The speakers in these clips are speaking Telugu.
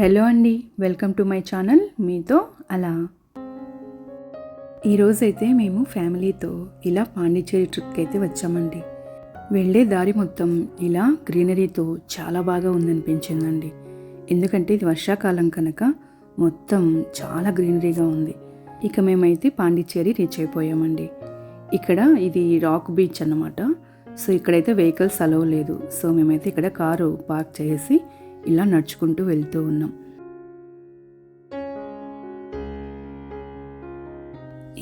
హలో అండి, వెల్కమ్ టు మై ఛానల్ మీతో అలా. ఈరోజైతే మేము ఫ్యామిలీతో ఇలా పాండిచ్చేరి ట్రిప్కి అయితే వచ్చామండి. వెళ్ళే దారి మొత్తం ఇలా గ్రీనరీతో చాలా బాగా ఉందనిపించిందండి. ఎందుకంటే ఇది వర్షాకాలం కనుక మొత్తం చాలా గ్రీనరీగా ఉంది. ఇక మేమైతే పాండిచ్చేరి రీచ్ అయిపోయామండి. ఇక్కడ ఇది రాక్ బీచ్ అన్నమాట. సో ఇక్కడైతే వెహికల్స్ అలవ్ లేదు. సో మేమైతే ఇక్కడ కారు పార్క్ చేసి ఇలా నడుచుకుంటూ వెళ్తూ ఉన్నాం.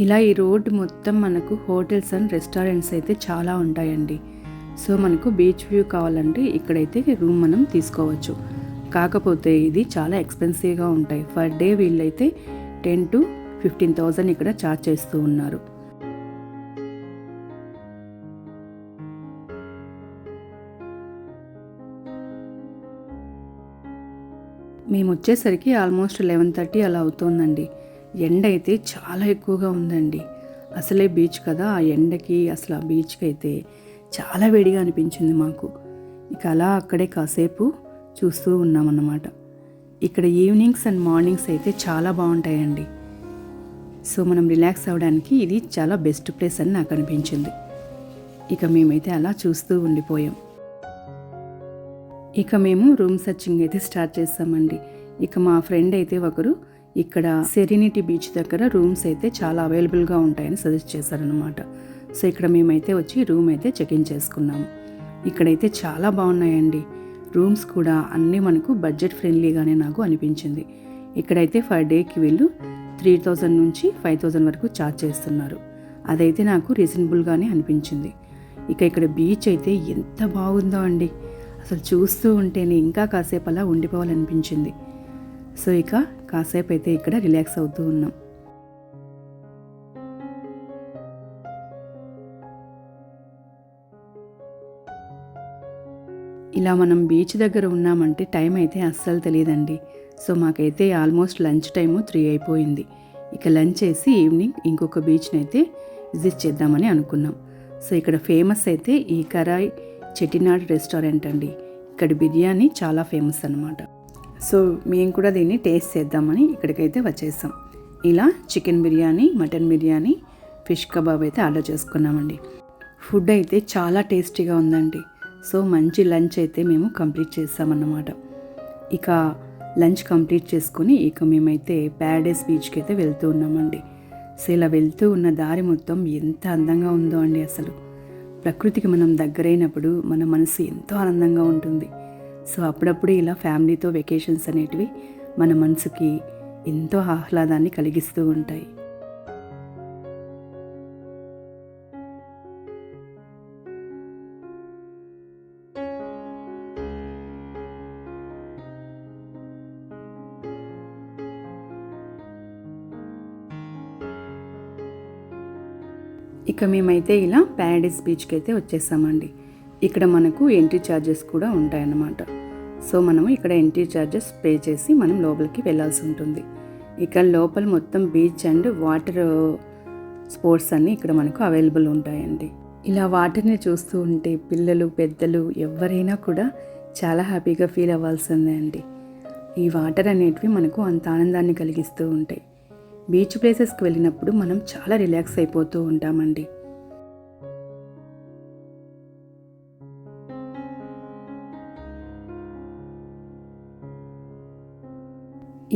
ఇలా ఈ రోడ్డు మొత్తం మనకు హోటల్స్ అండ్ రెస్టారెంట్స్ అయితే చాలా ఉంటాయండి. సో మనకు బీచ్ వ్యూ కావాలంటే ఇక్కడైతే రూమ్ మనం తీసుకోవచ్చు. కాకపోతే ఇది చాలా ఎక్స్పెన్సివ్గా ఉంటాయి. పర్ డే వీళ్ళైతే 10,000 to 15,000 ఇక్కడ ఛార్జ్ చేస్తూ ఉన్నారు. మేము వచ్చేసరికి ఆల్మోస్ట్ 11:30 అలా అవుతుందండి. ఎండ అయితే చాలా ఎక్కువగా ఉందండి. అసలే బీచ్ కదా, ఆ ఎండకి అసలు ఆ బీచ్కి అయితే చాలా వేడిగా అనిపించింది మాకు. ఇక అలా అక్కడే కాసేపు చూస్తూ ఉన్నామన్నమాట. ఇక్కడ ఈవినింగ్స్ అండ్ మార్నింగ్స్ అయితే చాలా బాగుంటాయండి. సో మనం రిలాక్స్ అవ్వడానికి ఇది చాలా బెస్ట్ ప్లేస్ అని నాకు అనిపించింది. ఇక మేమైతే అలా చూస్తూ ఉండిపోయాం. ఇక మేము రూమ్ సర్చింగ్ అయితే స్టార్ట్ చేస్తామండి. ఇక మా ఫ్రెండ్ అయితే ఒకరు ఇక్కడ సెరెనిటీ బీచ్ దగ్గర రూమ్స్ అయితే చాలా అవైలబుల్గా ఉంటాయని సజెస్ట్ చేశారనమాట. సో ఇక్కడ మేమైతే వచ్చి రూమ్ అయితే చెక్ఇన్ చేసుకున్నాము. ఇక్కడైతే చాలా బాగున్నాయండి. రూమ్స్ కూడా అన్నీ మనకు బడ్జెట్ ఫ్రెండ్లీగానే నాకు అనిపించింది. ఇక్కడైతే పర్ డేకి వీళ్ళు 3,000 నుంచి 5,000 వరకు ఛార్జ్ చేస్తున్నారు. అదైతే నాకు రీజనబుల్గానే అనిపించింది. ఇక ఇక్కడ బీచ్ అయితే ఎంత బాగుందో అండి. అసలు చూస్తూ ఉంటేనే ఇంకా కాసేపు అలా ఉండిపోవాలనిపించింది. సో ఇక కాసేపు అయితే ఇక్కడ రిలాక్స్ అవుతూ ఉన్నాం. ఇలా మనం బీచ్ దగ్గర ఉన్నామంటే టైం అయితే అస్సలు తెలియదండి. సో మాకైతే ఆల్మోస్ట్ లంచ్ టైము 3 అయిపోయింది. ఇక లంచ్ చేసి ఈవినింగ్ ఇంకొక బీచ్ని అయితే విజిట్ చేద్దామని అనుకున్నాం. సో ఇక్కడ ఫేమస్ అయితే ఈ కరాయ్ చెట్టినాడ్ రెస్టారెంట్ అండి. ఇక్కడ బిర్యానీ చాలా ఫేమస్ అన్నమాట. సో మేము కూడా దీన్ని టేస్ట్ చేద్దామని ఇక్కడికైతే వచ్చేసాం. ఇలా chicken biryani, mutton biryani, fish kebab అయితే ఆర్డర్ చేసుకున్నామండి. ఫుడ్ అయితే చాలా టేస్టీగా ఉందండి. సో మంచి లంచ్ అయితే మేము కంప్లీట్ చేసామన్నమాట. ఇక లంచ్ కంప్లీట్ చేసుకుని ఇక మేమైతే ప్యారడైస్ బీచ్కి అయితే వెళ్తూ ఉన్నామండి. సో ఇలా వెళ్తూ ఉన్న దారి మొత్తం ఎంత అందంగా ఉందో అండి. అసలు ప్రకృతికి మనం దగ్గరైనప్పుడు మన మనసు ఎంతో ఆనందంగా ఉంటుంది. సో అప్పుడప్పుడు ఇలా ఫ్యామిలీతో వెకేషన్స్ అనేటివి మన మనసుకి ఎంతో ఆహ్లాదాన్ని కలిగిస్తూ ఉంటాయి. ఇక మేమైతే ఇలా ప్యారడైస్ బీచ్కి అయితే వచ్చేసామండి. ఇక్కడ మనకు ఎంట్రీ ఛార్జెస్ కూడా ఉంటాయన్నమాట. సో మనము ఇక్కడ ఎంట్రీ ఛార్జెస్ పే చేసి మనం లోపలికి వెళ్ళాల్సి ఉంటుంది. ఇక్కడ లోపల మొత్తం బీచ్ అండ్ వాటర్ స్పోర్ట్స్ అన్నీ ఇక్కడ మనకు అవైలబుల్ ఉంటాయండి. ఇలా వాటర్ని చూస్తూ ఉంటే పిల్లలు, పెద్దలు ఎవరైనా కూడా చాలా హ్యాపీగా ఫీల్ అవ్వాల్సిందే అండి. ఈ వాటర్ అనేటివి మనకు అంత ఆనందాన్ని కలిగిస్తూ ఉంటాయి. బీచ్ ప్లేసెస్కి వెళ్ళినప్పుడు మనం చాలా రిలాక్స్ అయిపోతూ ఉంటామండి.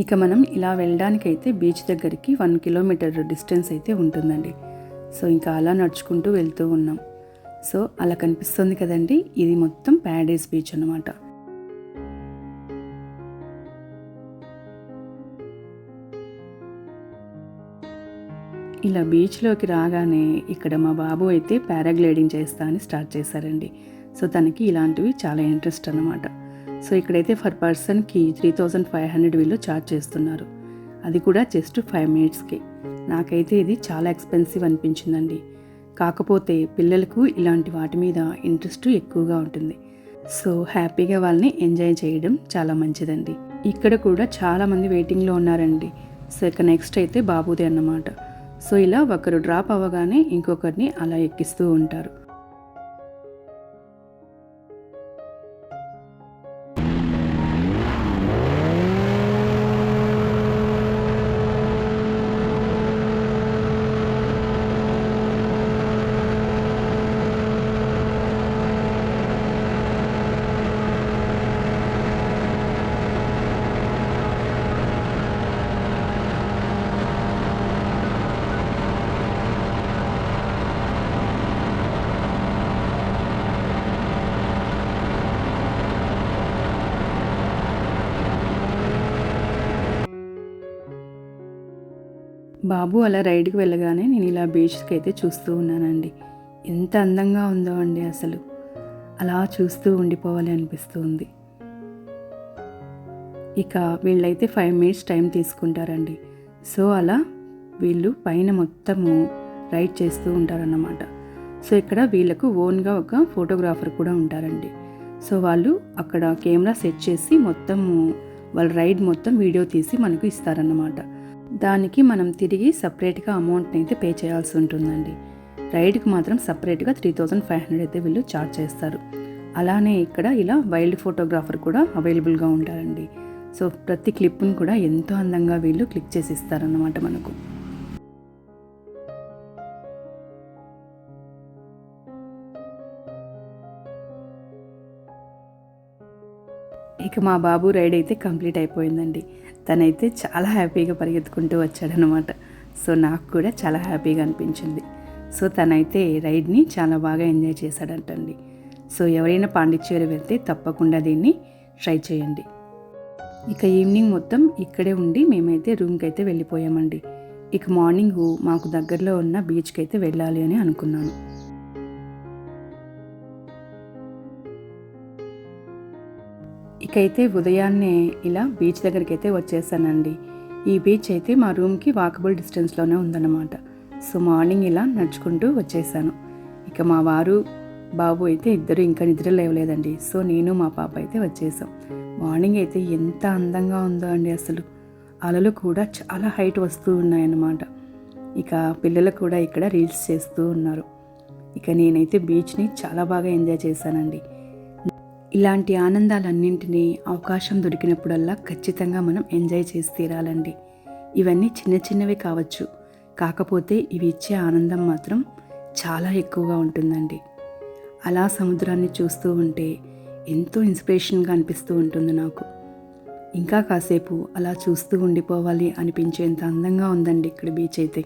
ఇక మనం ఇలా వెళ్ళడానికైతే బీచ్ దగ్గరికి 1 కిలోమీటర్ డిస్టెన్స్ అయితే ఉంటుందండి. సో ఇంకా అలా నడుచుకుంటూ వెళ్తూ ఉన్నాం. సో అలా కనిపిస్తుంది కదండి, ఇది మొత్తం ప్యారడైస్ బీచ్ అన్నమాట. ఇలా బీచ్లోకి రాగానే ఇక్కడ మా బాబు అయితే పారాగ్లైడింగ్ చేస్తా అని స్టార్ట్ చేశారండి. సో తనకి ఇలాంటివి చాలా ఇంట్రెస్ట్ అన్నమాట. సో ఇక్కడైతే పర్ పర్సన్కి 3,500 వీళ్ళు ఛార్జ్ చేస్తున్నారు. అది కూడా జస్ట్ 5 minutesకి. నాకైతే ఇది చాలా ఎక్స్పెన్సివ్ అనిపించిందండి. కాకపోతే పిల్లలకు ఇలాంటి వాటి మీద ఇంట్రెస్ట్ ఎక్కువగా ఉంటుంది. సో హ్యాపీగా వాళ్ళని ఎంజాయ్ చేయడం చాలా మంచిదండి. ఇక్కడ కూడా చాలామంది వెయిటింగ్లో ఉన్నారండి. సో ఇక నెక్స్ట్ అయితే బాబుదే అన్నమాట. సో ఇలా ఒకరు డ్రాప్ అవ్వగానే ఇంకొకరిని అలా ఎక్కిస్తూ ఉంటారు. బాబు అలా రైడ్కి వెళ్ళగానే నేను ఇలా బీచ్కి అయితే చూస్తూ ఉన్నానండి. ఎంత అందంగా ఉందో అండి అసలు. అలా చూస్తూ ఉండిపోవాలి అనిపిస్తుంది. ఇక వీళ్ళైతే 5 మినిట్స్ టైం తీసుకుంటారండి. సో అలా వీళ్ళు పైన మొత్తము రైడ్ చేస్తూ ఉంటారన్నమాట. సో ఇక్కడ వీళ్ళకు ఓన్గా ఒక ఫోటోగ్రాఫర్ కూడా ఉంటారండి. సో వాళ్ళు అక్కడ కెమెరా సెట్ చేసి మొత్తము వాళ్ళ రైడ్ మొత్తం వీడియో తీసి మనకు ఇస్తారన్నమాట. దానికి మనం తిరిగి సపరేట్గా అమౌంట్ని అయితే పే చేయాల్సి ఉంటుందండి. రైడ్కి మాత్రం సపరేట్గా 3500 అయితే వీళ్ళు ఛార్జ్ చేస్తారు. అలానే ఇక్కడ ఇలా వైల్డ్ ఫోటోగ్రాఫర్ కూడా అవైలబుల్గా ఉంటారండి. సో ప్రతి క్లిప్ని కూడా ఎంతో అందంగా వీళ్ళు క్లిక్ చేసి ఇస్తారన్నమాట మనకు. ఇక మా బాబు రైడ్ అయితే కంప్లీట్ అయిపోయిందండి. తనైతే చాలా హ్యాపీగా పరిగెత్తుకుంటూ వచ్చాడనమాట. సో నాకు కూడా చాలా హ్యాపీగా అనిపించింది. సో తనైతే రైడ్ని చాలా బాగా ఎంజాయ్ చేశాడంటండి. సో ఎవరైనా పాండిచ్చేరి వెళ్తే తప్పకుండా దీన్ని ట్రై చేయండి. ఇక ఈవినింగ్ మొత్తం ఇక్కడే ఉండి మేమైతే రూమ్కి అయితే వెళ్ళిపోయామండి. ఇక మార్నింగ్ మాకు దగ్గరలో ఉన్న బీచ్కి అయితే వెళ్ళాలి అని అనుకున్నాను. ఇకైతే ఉదయాన్నే ఇలా బీచ్ దగ్గరికి అయితే వచ్చేసానండి. ఈ బీచ్ అయితే మా రూమ్కి వాకబుల్ డిస్టెన్స్లోనే ఉందన్నమాట. సో మార్నింగ్ ఇలా నడుచుకుంటూ వచ్చేసాను. ఇక మా వారు బాబు అయితే ఇద్దరు ఇంకా నిద్ర లేవలేదండి. సో నేను మా పాప అయితే వచ్చేసాం. మార్నింగ్ అయితే ఎంత అందంగా ఉందో అండి అసలు. అలలు కూడా చాలా హైట్ వస్తూ ఉన్నాయన్నమాట. ఇక పిల్లలు కూడా ఇక్కడ రీల్స్ చేస్తూ ఉన్నారు. ఇక నేనైతే బీచ్ని చాలా బాగా ఎంజాయ్ చేశానండి. ఇలాంటి ఆనందాలన్నింటినీ అవకాశం దొరికినప్పుడల్లా ఖచ్చితంగా మనం ఎంజాయ్ చేసి తీరాలండి. ఇవన్నీ చిన్న చిన్నవి కావచ్చు, కాకపోతే ఇవి ఇచ్చే ఆనందం మాత్రం చాలా ఎక్కువగా ఉంటుందండి. అలా సముద్రాన్ని చూస్తూ ఉంటే ఎంతో ఇన్స్పిరేషన్గా అనిపిస్తూ ఉంటుంది నాకు. ఇంకా కాసేపు అలా చూస్తూ ఉండిపోవాలి అనిపించేంత అందంగా ఉందండి ఇక్కడ బీచ్ అయితే.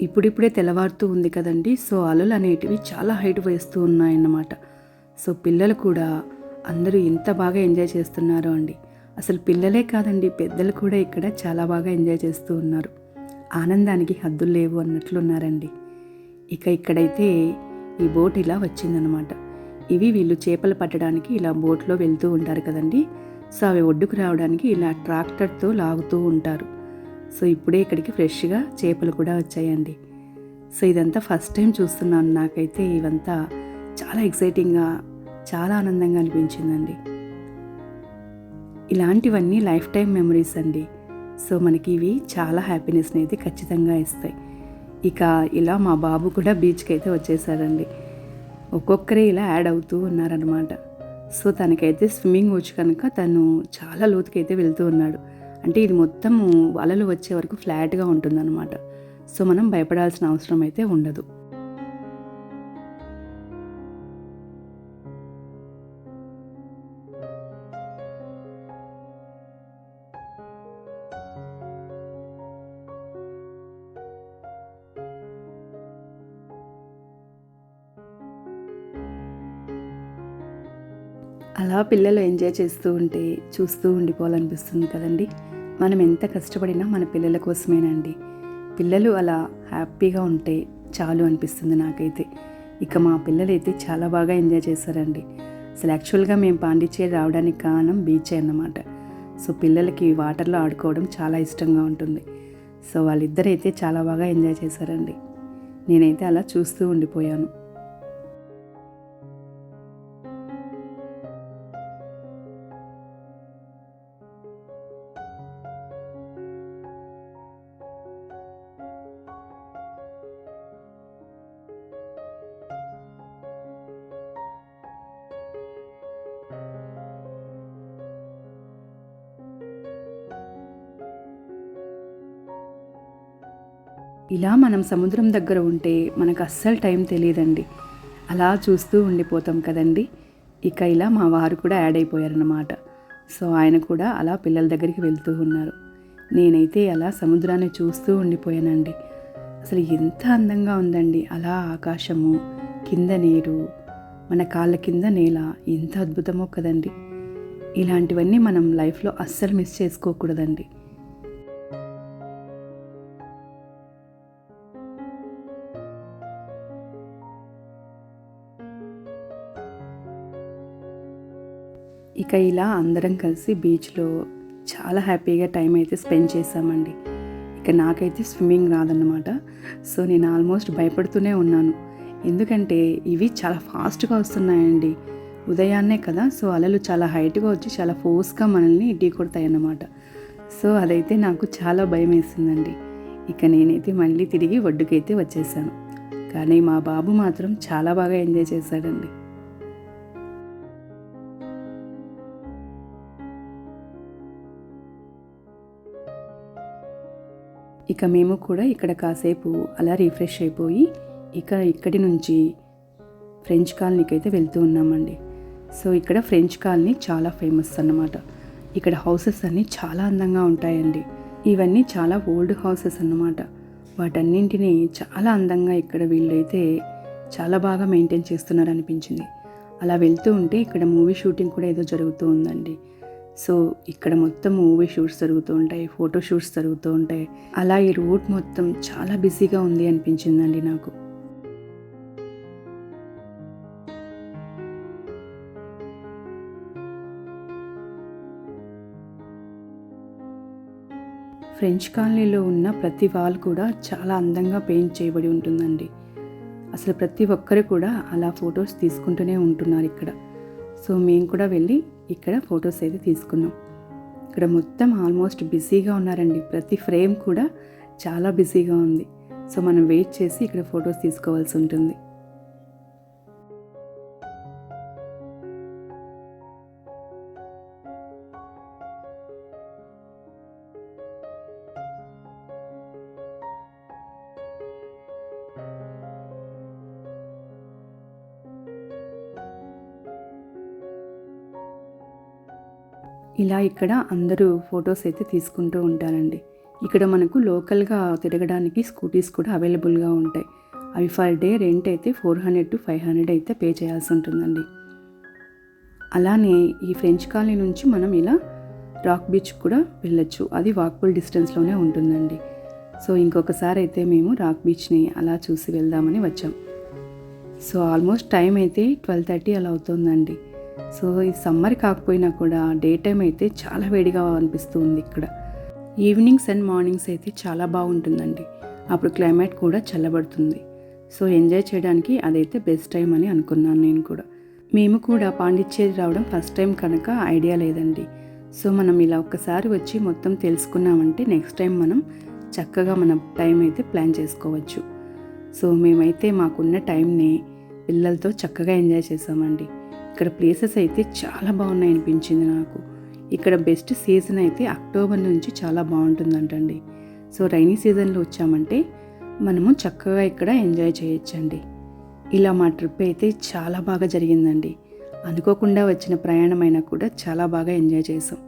ఇప్పుడిప్పుడే తెల్లవారుతూ ఉంది కదండి. సో అలలు అనేటివి చాలా హైట్ వేస్తూ ఉన్నాయన్నమాట. సో పిల్లలు కూడా అందరూ ఎంత బాగా ఎంజాయ్ చేస్తున్నారో అండి. అసలు పిల్లలే కాదండి, పెద్దలు కూడా ఇక్కడ చాలా బాగా ఎంజాయ్ చేస్తూ ఉన్నారు. ఆనందానికి హద్దులు లేవు అన్నట్లు ఉన్నారండి. ఇక ఇక్కడైతే ఈ బోట్ ఇలా వచ్చిందనమాట. ఇవి వీళ్ళు చేపలు పట్టడానికి ఇలా బోట్లో వెళ్తూ ఉంటారు కదండి. సో అవి ఒడ్డుకు రావడానికి ఇలా ట్రాక్టర్తో లాగుతూ ఉంటారు. సో ఇప్పుడే ఇక్కడికి ఫ్రెష్గా చేపలు కూడా వచ్చాయండి. సో ఇదంతా ఫస్ట్ టైం చూస్తున్నాను. నాకైతే ఇవంతా చాలా ఎక్సైటింగ్గా, చాలా ఆనందంగా అనిపించిందండి. ఇలాంటివన్నీ లైఫ్ టైం మెమరీస్ అండి. సో మనకి ఇవి చాలా హ్యాపీనెస్ని అయితే ఖచ్చితంగా ఇస్తాయి. ఇక ఇలా మా బాబు కూడా బీచ్కి అయితే వచ్చేసారండి. ఒక్కొక్కరే ఇలా యాడ్ అవుతూ ఉన్నారనమాట. సో తనకైతే స్విమ్మింగ్ వచ్చు కనుక తను చాలా లోతుకైతే వెళ్తూ ఉన్నాడు. అంటే ఇది మొత్తము అలలు వచ్చే వరకు ఫ్లాట్గా ఉంటుందన్నమాట. సో మనం భయపడాల్సిన అవసరం అయితే ఉండదు. అలా పిల్లలు ఎంజాయ్ చేస్తూ ఉంటే చూస్తూ ఉండిపోవాలనిపిస్తుంది కదండి. మనం ఎంత కష్టపడినా మన పిల్లల కోసమేనండి. పిల్లలు అలా హ్యాపీగా ఉంటే చాలు అనిపిస్తుంది నాకైతే. ఇక మా పిల్లలైతే చాలా బాగా ఎంజాయ్ చేశారండి. అసలు యాక్చువల్గా మేము పాండిచ్చేరి రావడానికి కారణం బీచే అన్నమాట. సో పిల్లలకి వాటర్లో ఆడుకోవడం చాలా ఇష్టంగా ఉంటుంది. సో వాళ్ళిద్దరైతే చాలా బాగా ఎంజాయ్ చేశారండి. నేనైతే అలా చూస్తూ ఉండిపోయాను. ఇలా మనం సముద్రం దగ్గర ఉంటే మనకు అస్సలు టైం తెలియదండి. అలా చూస్తూ ఉండిపోతాం కదండి. ఇక ఇలా మా వారు కూడా యాడ్ అయిపోయారన్నమాట. సో ఆయన కూడా అలా పిల్లల దగ్గరికి వెళ్తూ ఉన్నారు. నేనైతే అలా సముద్రాన్ని చూస్తూ ఉండిపోయానండి. అసలు ఎంత అందంగా ఉందండి. అలా ఆకాశము, కింద నీరు, మన కాళ్ళ కింద నేల, ఎంత అద్భుతమో కదండి. ఇలాంటివన్నీ మనం లైఫ్లో అస్సలు మిస్ చేసుకోకూడదండి. ఇక ఇలా అందరం కలిసి బీచ్లో చాలా హ్యాపీగా టైం అయితే స్పెండ్ చేసామండి. ఇక నాకైతే స్విమ్మింగ్ రాదన్నమాట. సో నేను ఆల్మోస్ట్ భయపడుతూనే ఉన్నాను. ఎందుకంటే ఇవి చాలా ఫాస్ట్గా వస్తున్నాయండి. ఉదయాన్నే కదా, సో అలలు చాలా హైట్గా వచ్చి చాలా ఫోర్స్గా మనల్ని ఢీ కొడతాయి అన్నమాట. సో అదైతే నాకు చాలా భయం వేసిందండి. ఇక నేనైతే మళ్ళీ తిరిగి ఒడ్డుకైతే వచ్చేసాను. కానీ మా బాబు మాత్రం చాలా బాగా ఎంజాయ్ చేశాడండి. ఇక మేము కూడా ఇక్కడ కాసేపు అలా రిఫ్రెష్ అయిపోయి ఇక్కడి నుంచి ఫ్రెంచ్ కాలనీకి అయితే వెళ్తూ ఉన్నామండి. సో ఇక్కడ ఫ్రెంచ్ కాలనీ చాలా ఫేమస్ అన్నమాట. ఇక్కడ హౌసెస్ అన్నీ చాలా అందంగా ఉంటాయండి. ఇవన్నీ చాలా ఓల్డ్ హౌసెస్ అన్నమాట. వాటన్నింటినీ చాలా అందంగా ఇక్కడ వీళ్ళైతే చాలా బాగా మెయింటైన్ చేస్తున్నారు అనిపించింది. అలా వెళ్తూ ఉంటే ఇక్కడ మూవీ షూటింగ్ కూడా ఏదో జరుగుతూ ఉందండి. సో ఇక్కడ మొత్తం మూవీ షూట్స్ జరుగుతూ ఉంటాయి, ఫోటో షూట్స్ జరుగుతూ ఉంటాయి. అలా ఈ రూట్ మొత్తం చాలా బిజీగా ఉంది అనిపించిందండి నాకు. ఫ్రెంచ్ కాలనీలో ఉన్న ప్రతి వాల్ కూడా చాలా అందంగా పెయింట్ చేయబడి ఉంటుందండి. అసలు ప్రతి ఒక్కరు కూడా అలా ఫొటోస్ తీసుకుంటూనే ఉంటున్నారు ఇక్కడ. సో మేము కూడా వెళ్ళి ఇక్కడ ఫొటోస్ అయితే తీసుకున్నాం. ఇక్కడ మొత్తం ఆల్మోస్ట్ బిజీగా ఉన్నారండి. ప్రతి ఫ్రేమ్ కూడా చాలా బిజీగా ఉంది. సో మనం వెయిట్ చేసి ఇక్కడ ఫొటోస్ తీసుకోవాల్సి ఉంటుంది. ఇలా ఇక్కడ అందరూ ఫొటోస్ అయితే తీసుకుంటూ ఉంటారండి. ఇక్కడ మనకు లోకల్గా తిరగడానికి స్కూటీస్ కూడా అవైలబుల్గా ఉంటాయి. అవి ఫర్ డే రెంట్ అయితే 400 to 500 అయితే పే చేయాల్సి ఉంటుందండి. అలానే ఈ ఫ్రెంచ్ కాలనీ నుంచి మనం ఇలా రాక్ బీచ్ కూడా వెళ్ళొచ్చు. అది వాకబుల్ డిస్టెన్స్లోనే ఉంటుందండి. సో ఇంకొకసారి అయితే మేము రాక్ బీచ్ని అలా చూసి వెళ్దామని వచ్చాం. సో ఆల్మోస్ట్ టైం అయితే 12:30 అలా అవుతుందండి. సో ఈ సమ్మర్ కాకపోయినా కూడా డే టైం అయితే చాలా వేడిగా అనిపిస్తుంది ఇక్కడ. ఈవినింగ్స్ అండ్ మార్నింగ్స్ అయితే చాలా బాగుంటుందండి. అప్పుడు క్లైమేట్ కూడా చల్లబడుతుంది. సో ఎంజాయ్ చేయడానికి అదైతే బెస్ట్ టైం అని అనుకున్నాను నేను కూడా. మేము కూడా పాండిచ్చేరి రావడం ఫస్ట్ టైం కనుక ఐడియా లేదండి. సో మనం ఇలా ఒక్కసారి వచ్చి మొత్తం తెలుసుకున్నామంటే నెక్స్ట్ టైం మనం చక్కగా మన టైం అయితే ప్లాన్ చేసుకోవచ్చు. సో మేమైతే మాకున్న టైంని పిల్లలతో చక్కగా ఎంజాయ్ చేసామండి. ఇక్కడ ప్లేసెస్ అయితే చాలా బాగున్నాయి అనిపించింది నాకు. ఇక్కడ బెస్ట్ సీజన్ అయితే అక్టోబర్ నుంచి చాలా బాగుంటుందంటండి. సో రైనీ సీజన్లో వచ్చామంటే మనము చక్కగా ఇక్కడ ఎంజాయ్ చేయొచ్చండి. ఇలా మా ట్రిప్ అయితే చాలా బాగా జరిగిందండి. అనుకోకుండా వచ్చిన ప్రయాణమైనా కూడా చాలా బాగా ఎంజాయ్ చేసాం.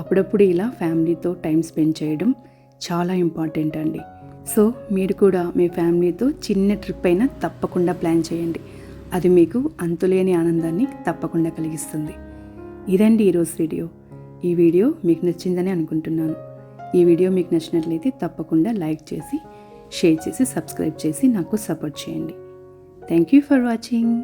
అప్పుడప్పుడు ఇలా ఫ్యామిలీతో టైం స్పెండ్ చేయడం చాలా ఇంపార్టెంట్ అండి. సో మీరు కూడా మీ ఫ్యామిలీతో చిన్న ట్రిప్ అయినా తప్పకుండా ప్లాన్ చేయండి. అది మీకు అంతులేని ఆనందాన్ని తప్పకుండా కలిగిస్తుంది. ఇదండి ఈరోజు వీడియో. ఈ వీడియో మీకు నచ్చిందని అనుకుంటున్నాను. ఈ వీడియో మీకు నచ్చినట్లయితే తప్పకుండా లైక్ చేసి, షేర్ చేసి, సబ్స్క్రైబ్ చేసి నాకు సపోర్ట్ చేయండి. Thank you for watching.